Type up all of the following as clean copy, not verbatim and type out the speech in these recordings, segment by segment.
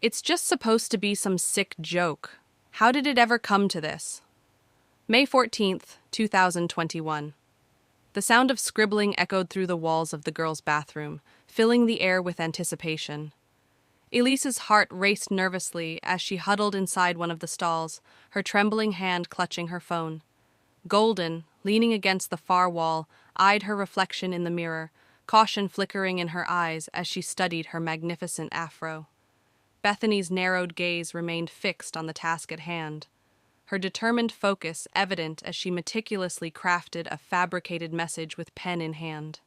It's just supposed to be some sick joke. How did it ever come to this? May 14th, 2021. The sound of scribbling echoed through the walls of the girls' bathroom, filling the air with anticipation. Elise's heart raced nervously as she huddled inside one of the stalls, her trembling hand clutching her phone. Golden, leaning against the far wall, eyed her reflection in the mirror, caution flickering in her eyes as she studied her magnificent afro. Bethany's narrowed gaze remained fixed on the task at hand, her determined focus evident as she meticulously crafted a fabricated message with pen in hand.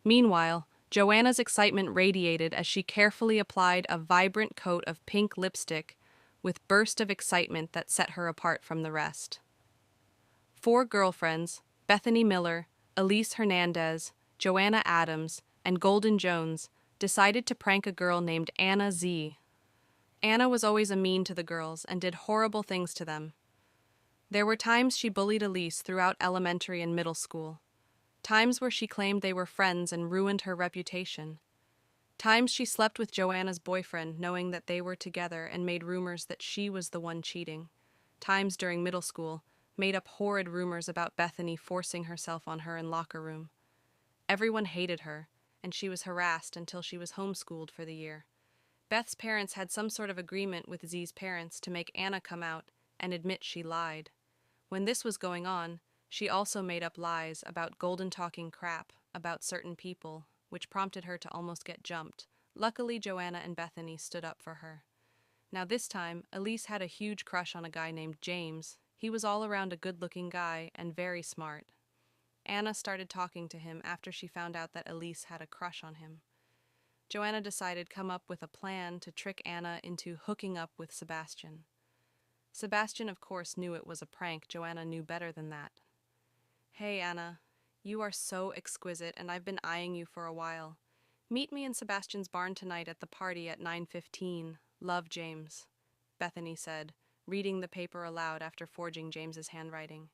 Meanwhile, Joanna's excitement radiated as she carefully applied a vibrant coat of pink lipstick with burst of excitement that set her apart from the rest. Four girlfriends, Bethany Miller, Elise Hernandez, Joanna Adams, and Golden Jones, decided to prank a girl named Anna Z. Anna was always mean to the girls and did horrible things to them. There were times she bullied Elise throughout elementary and middle school. Times where she claimed they were friends and ruined her reputation. Times she slept with Joanna's boyfriend knowing that they were together and made rumors that she was the one cheating. Times during middle school, made up horrid rumors about Bethany forcing herself on her in locker room. Everyone hated her, and she was harassed until she was homeschooled for the year. Beth's parents had some sort of agreement with Z's parents to make Anna come out and admit she lied. When this was going on, she also made up lies about Golden talking crap about certain people, which prompted her to almost get jumped. Luckily, Joanna and Bethany stood up for her. Now this time, Elise had a huge crush on a guy named James. He was all around a good-looking guy and very smart. Anna started talking to him after she found out that Elise had a crush on him. Joanna decided to come up with a plan to trick Anna into hooking up with Sebastian. Sebastian, of course, knew it was a prank. Joanna knew better than that. "Hey, Anna, you are so exquisite and I've been eyeing you for a while. Meet me in Sebastian's barn tonight at the party at 9:15. Love, James," Bethany said, reading the paper aloud after forging James's handwriting.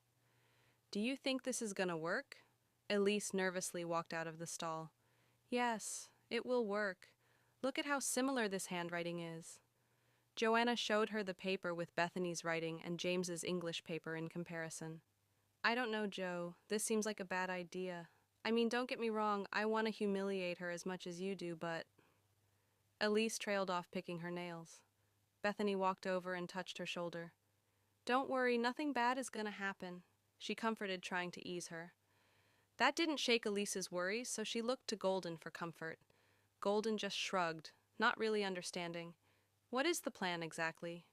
"Do you think this is gonna work?" Elise nervously walked out of the stall. "Yes, it will work. Look at how similar this handwriting is." Joanna showed her the paper with Bethany's writing and James's English paper in comparison. "I don't know, Joe. This seems like a bad idea. I mean, don't get me wrong, I want to humiliate her as much as you do, but..." Elise trailed off picking her nails. Bethany walked over and touched her shoulder. "Don't worry, nothing bad is gonna happen," she comforted, trying to ease her. That didn't shake Elise's worries, so she looked to Golden for comfort. Golden just shrugged, not really understanding. "What is the plan exactly?"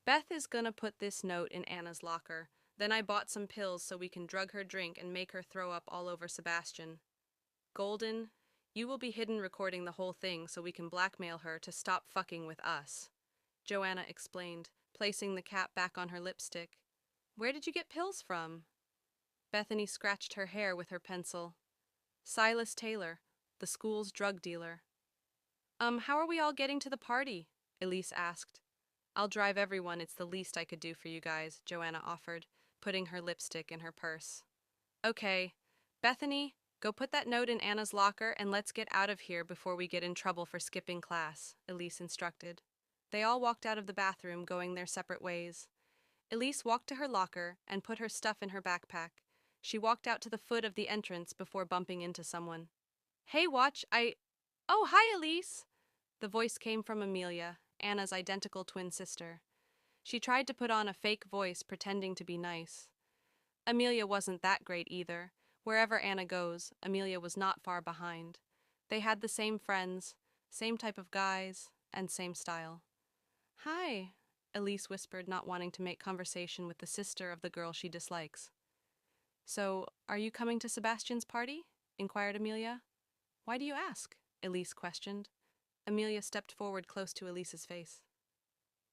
"Beth is gonna put this note in Anna's locker. Then I bought some pills so we can drug her drink and make her throw up all over Sebastian. Golden, you will be hidden recording the whole thing so we can blackmail her to stop fucking with us," Joanna explained, placing the cap back on her lipstick. "Where did you get pills from?" Bethany scratched her hair with her pencil. "Silas Taylor, the school's drug dealer." How are we all getting to the party?" Elise asked. "I'll drive everyone, it's the least I could do for you guys," Joanna offered, putting her lipstick in her purse. "Okay. Bethany, go put that note in Anna's locker and let's get out of here before we get in trouble for skipping class," Elise instructed. They all walked out of the bathroom, going their separate ways. Elise walked to her locker and put her stuff in her backpack. She walked out to the foot of the entrance before bumping into someone. "Hey, watch, Oh, hi, Elise!" The voice came from Amelia, Anna's identical twin sister. She tried to put on a fake voice, pretending to be nice. Amelia wasn't that great either. Wherever Anna goes, Amelia was not far behind. They had the same friends, same type of guys, and same style. "Hi," Elise whispered, not wanting to make conversation with the sister of the girl she dislikes. "So, are you coming to Sebastian's party?" inquired Amelia. "Why do you ask?" Elise questioned. Amelia stepped forward close to Elise's face.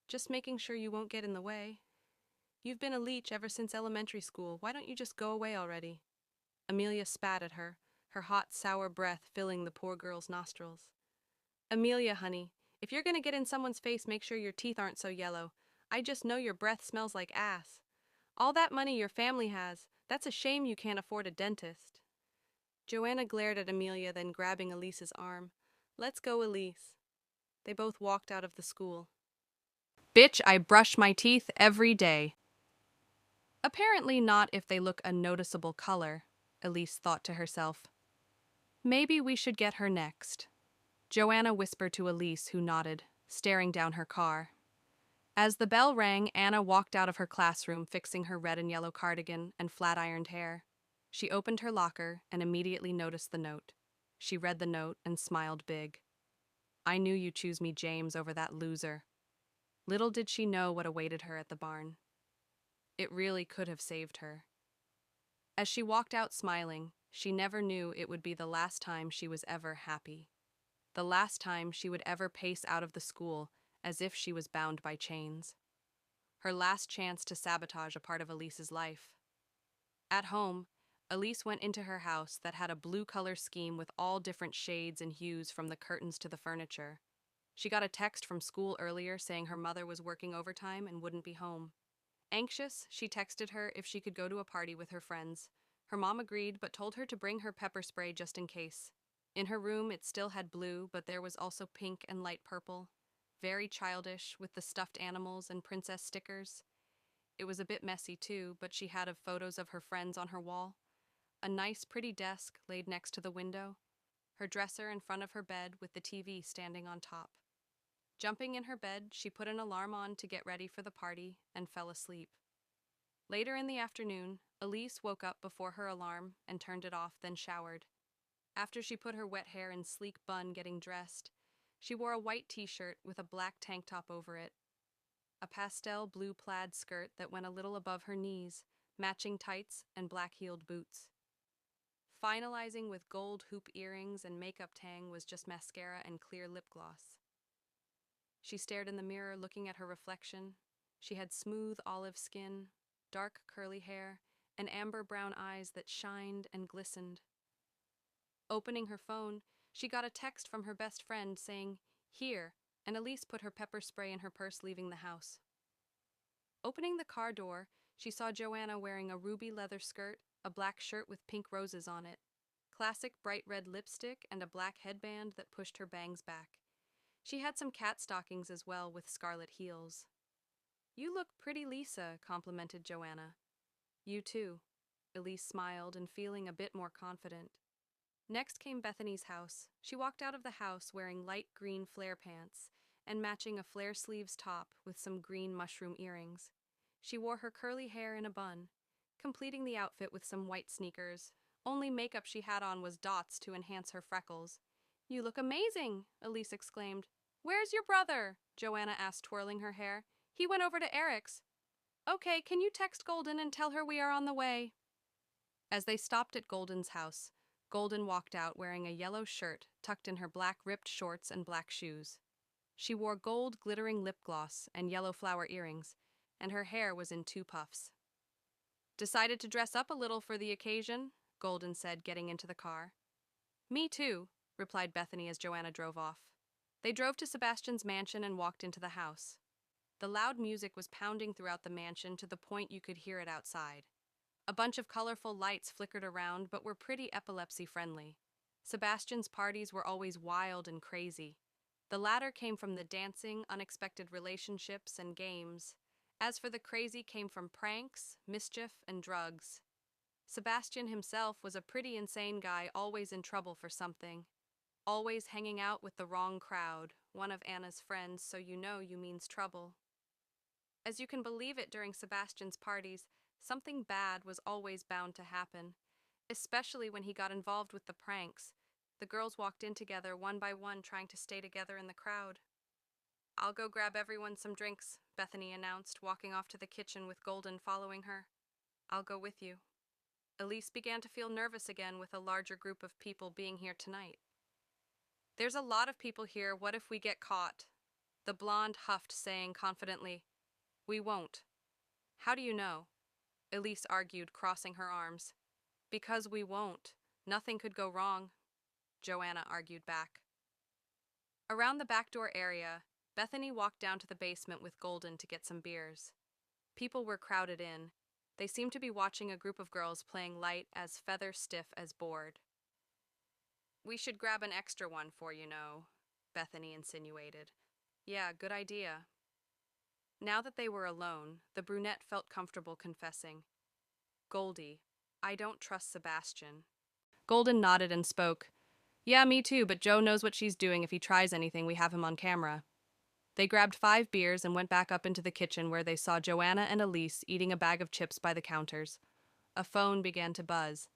"Just making sure you won't get in the way. You've been a leech ever since elementary school. Why don't you just go away already?" Amelia spat at her, her hot, sour breath filling the poor girl's nostrils. "Amelia, honey, if you're gonna get in someone's face, make sure your teeth aren't so yellow. I just know your breath smells like ass. All that money your family has, that's a shame you can't afford a dentist." Joanna glared at Amelia, then grabbing Elise's arm. "Let's go, Elise." They both walked out of the school. Bitch, I brush my teeth every day. Apparently not if they look a noticeable color, Elise thought to herself. Maybe we should get her next. Joanna whispered to Elise, who nodded, staring down her car. As the bell rang, Anna walked out of her classroom fixing her red and yellow cardigan and flat-ironed hair. She opened her locker and immediately noticed the note. She read the note and smiled big. I knew you'd choose me, James, over that loser. Little did she know what awaited her at the barn. It really could have saved her. As she walked out smiling, she never knew it would be the last time she was ever happy. The last time she would ever pace out of the school as if she was bound by chains. Her last chance to sabotage a part of Elise's life. At home, Elise went into her house that had a blue color scheme with all different shades and hues from the curtains to the furniture. She got a text from school earlier saying her mother was working overtime and wouldn't be home. Anxious, she texted her if she could go to a party with her friends. Her mom agreed but told her to bring her pepper spray just in case. In her room, it still had blue, but there was also pink and light purple. Very childish, with the stuffed animals and princess stickers. It was a bit messy too, but she had photos of her friends on her wall. A nice, pretty desk laid next to the window. Her dresser in front of her bed with the TV standing on top. Jumping in her bed, she put an alarm on to get ready for the party and fell asleep. Later in the afternoon, Elise woke up before her alarm and turned it off, then showered. After she put her wet hair in sleek bun getting dressed, she wore a white t-shirt with a black tank top over it, a pastel blue plaid skirt that went a little above her knees, matching tights and black-heeled boots. Finalizing with gold hoop earrings and makeup tang was just mascara and clear lip gloss. She stared in the mirror looking at her reflection. She had smooth olive skin, dark curly hair, and amber brown eyes that shined and glistened. Opening her phone, she got a text from her best friend saying, "Here," and Elise put her pepper spray in her purse leaving the house. Opening the car door, she saw Joanna wearing a ruby leather skirt, a black shirt with pink roses on it, classic bright red lipstick, and a black headband that pushed her bangs back. She had some cat stockings as well with scarlet heels. "You look pretty, Lisa," complimented Joanna. "You too." Elise smiled and feeling a bit more confident. Next came Bethany's house. She walked out of the house wearing light green flare pants and matching a flare sleeves top with some green mushroom earrings. She wore her curly hair in a bun, completing the outfit with some white sneakers. Only makeup she had on was dots to enhance her freckles. "You look amazing," Elise exclaimed. "Where's your brother?" Joanna asked, twirling her hair. "He went over to Eric's." "Okay, can you text Golden and tell her we are on the way?" As they stopped at Golden's house, Golden walked out wearing a yellow shirt tucked in her black ripped shorts and black shoes. She wore gold glittering lip gloss and yellow flower earrings, and her hair was in 2 puffs. "Decided to dress up a little for the occasion," Golden said, getting into the car. "Me too," replied Bethany as Joanna drove off. They drove to Sebastian's mansion and walked into the house. The loud music was pounding throughout the mansion to the point you could hear it outside. A bunch of colorful lights flickered around but were pretty epilepsy-friendly. Sebastian's parties were always wild and crazy. The latter came from the dancing, unexpected relationships, and games. As for the crazy came from pranks, mischief, and drugs. Sebastian himself was a pretty insane guy, always in trouble for something. Always hanging out with the wrong crowd, one of Anna's friends, so you know you means trouble. As you can believe it, during Sebastian's parties, something bad was always bound to happen, especially when he got involved with the pranks. The girls walked in together one by one, trying to stay together in the crowd. "I'll go grab everyone some drinks," Bethany announced, walking off to the kitchen with Golden following her. "I'll go with you." Elise began to feel nervous again with a larger group of people being here tonight. "There's a lot of people here. What if we get caught?" The blonde huffed, saying confidently, "We won't." "How do you know?" Elise argued, crossing her arms. "Because we won't. Nothing could go wrong," Joanna argued back. Around the back door area, Bethany walked down to the basement with Golden to get some beers. People were crowded in. They seemed to be watching a group of girls playing light as feather stiff as board. "We should grab an extra one for you know," Bethany insinuated, Yeah, good idea. Now that they were alone, the brunette felt comfortable confessing. Goldie, I don't trust Sebastian. Golden nodded and spoke. Yeah, me too, but Joe knows what she's doing. If he tries anything, we have him on camera. They grabbed 5 beers and went back up into the kitchen where they saw Joanna and Elise eating a bag of chips by the counters. A phone began to buzz.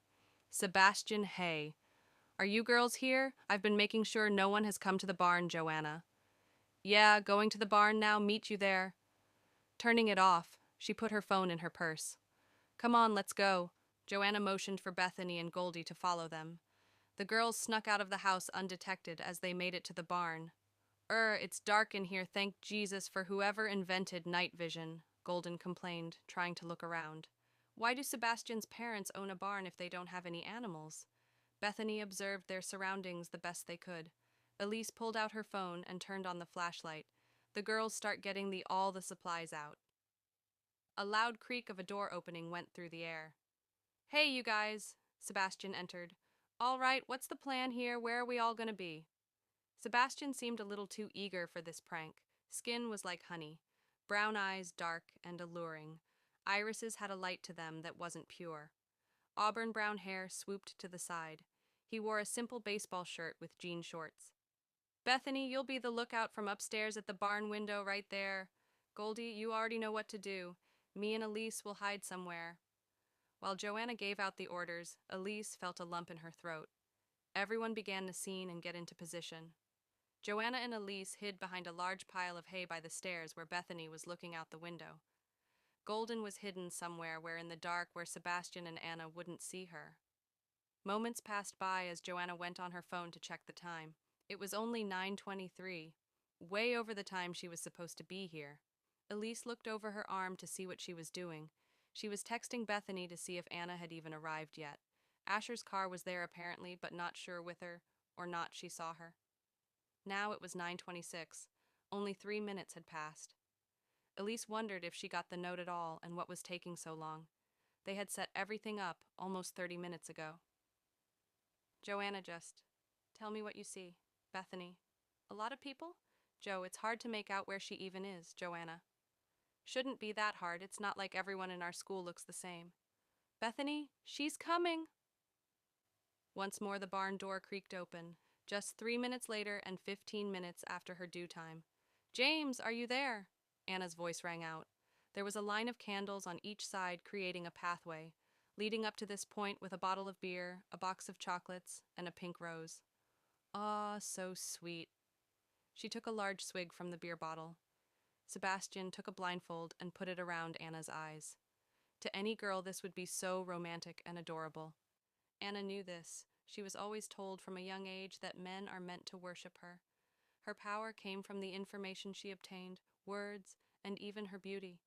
Sebastian, hey. Are you girls here? I've been making sure no one has come to the barn, Joanna. Yeah, going to the barn now, meet you there. Turning it off, she put her phone in her purse. Come on, let's go. Joanna motioned for Bethany and Goldie to follow them. The girls snuck out of the house undetected as they made it to the barn. It's dark in here, thank Jesus for whoever invented night vision, Golden complained, trying to look around. Why do Sebastian's parents own a barn if they don't have any animals? Bethany observed their surroundings the best they could. Elise pulled out her phone and turned on the flashlight. The girls start getting all the supplies out. A loud creak of a door opening went through the air. Hey, you guys, Sebastian entered. All right, what's the plan here? Where are we all gonna be? Sebastian seemed a little too eager for this prank. Skin was like honey, brown eyes dark and alluring. Irises had a light to them that wasn't pure. Auburn brown hair swooped to the side. He wore a simple baseball shirt with jean shorts. Bethany, you'll be the lookout from upstairs at the barn window right there. Goldie, you already know what to do. Me and Elise will hide somewhere. While Joanna gave out the orders, Elise felt a lump in her throat. Everyone began the scene and get into position. Joanna and Elise hid behind a large pile of hay by the stairs where Bethany was looking out the window. Golden was hidden somewhere in the dark where Sebastian and Anna wouldn't see her. Moments passed by as Joanna went on her phone to check the time. It was only 9:23, way over the time she was supposed to be here. Elise looked over her arm to see what she was doing. She was texting Bethany to see if Anna had even arrived yet. Asher's car was there apparently, but not sure with her, or not she saw her. Now it was 9:26. Only 3 minutes had passed. Elise wondered if she got the note at all and what was taking so long. They had set everything up almost 30 minutes ago. Joanna just, tell me what you see. Bethany, a lot of people? Joe, it's hard to make out where she even is. Joanna, shouldn't be that hard. It's not like everyone in our school looks the same. Bethany, she's coming. Once more the barn door creaked open, just 3 minutes later and 15 minutes after her due time. James, are you there? Anna's voice rang out. There was a line of candles on each side creating a pathway, leading up to this point with a bottle of beer, a box of chocolates, and a pink rose. Ah, so sweet. She took a large swig from the beer bottle. Sebastian took a blindfold and put it around Anna's eyes. To any girl this would be so romantic and adorable. Anna knew this. She was always told from a young age that men are meant to worship her. Her power came from the information she obtained, words, and even her beauty.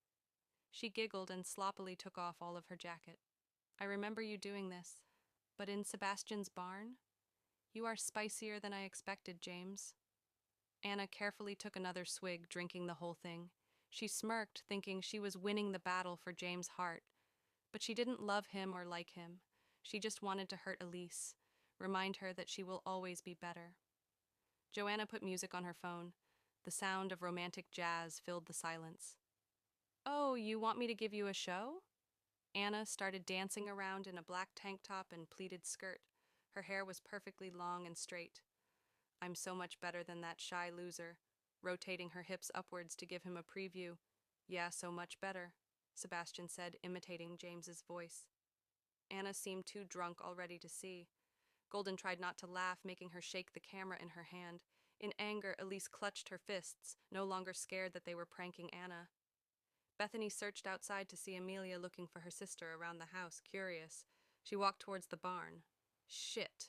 She giggled and sloppily took off all of her jacket. I remember you doing this. But in Sebastian's barn? You are spicier than I expected, James. Anna carefully took another swig, drinking the whole thing. She smirked, thinking she was winning the battle for James' heart. But she didn't love him or like him. She just wanted to hurt Elise, remind her that she will always be better. Joanna put music on her phone. The sound of romantic jazz filled the silence. Oh, you want me to give you a show? Anna started dancing around in a black tank top and pleated skirt. Her hair was perfectly long and straight. I'm so much better than that shy loser, rotating her hips upwards to give him a preview. Yeah, so much better, Sebastian said, imitating James's voice. Anna seemed too drunk already to see. Golden tried not to laugh, making her shake the camera in her hand. In anger, Elise clutched her fists, no longer scared that they were pranking Anna. Bethany searched outside to see Amelia looking for her sister around the house, curious. She walked towards the barn. Shit.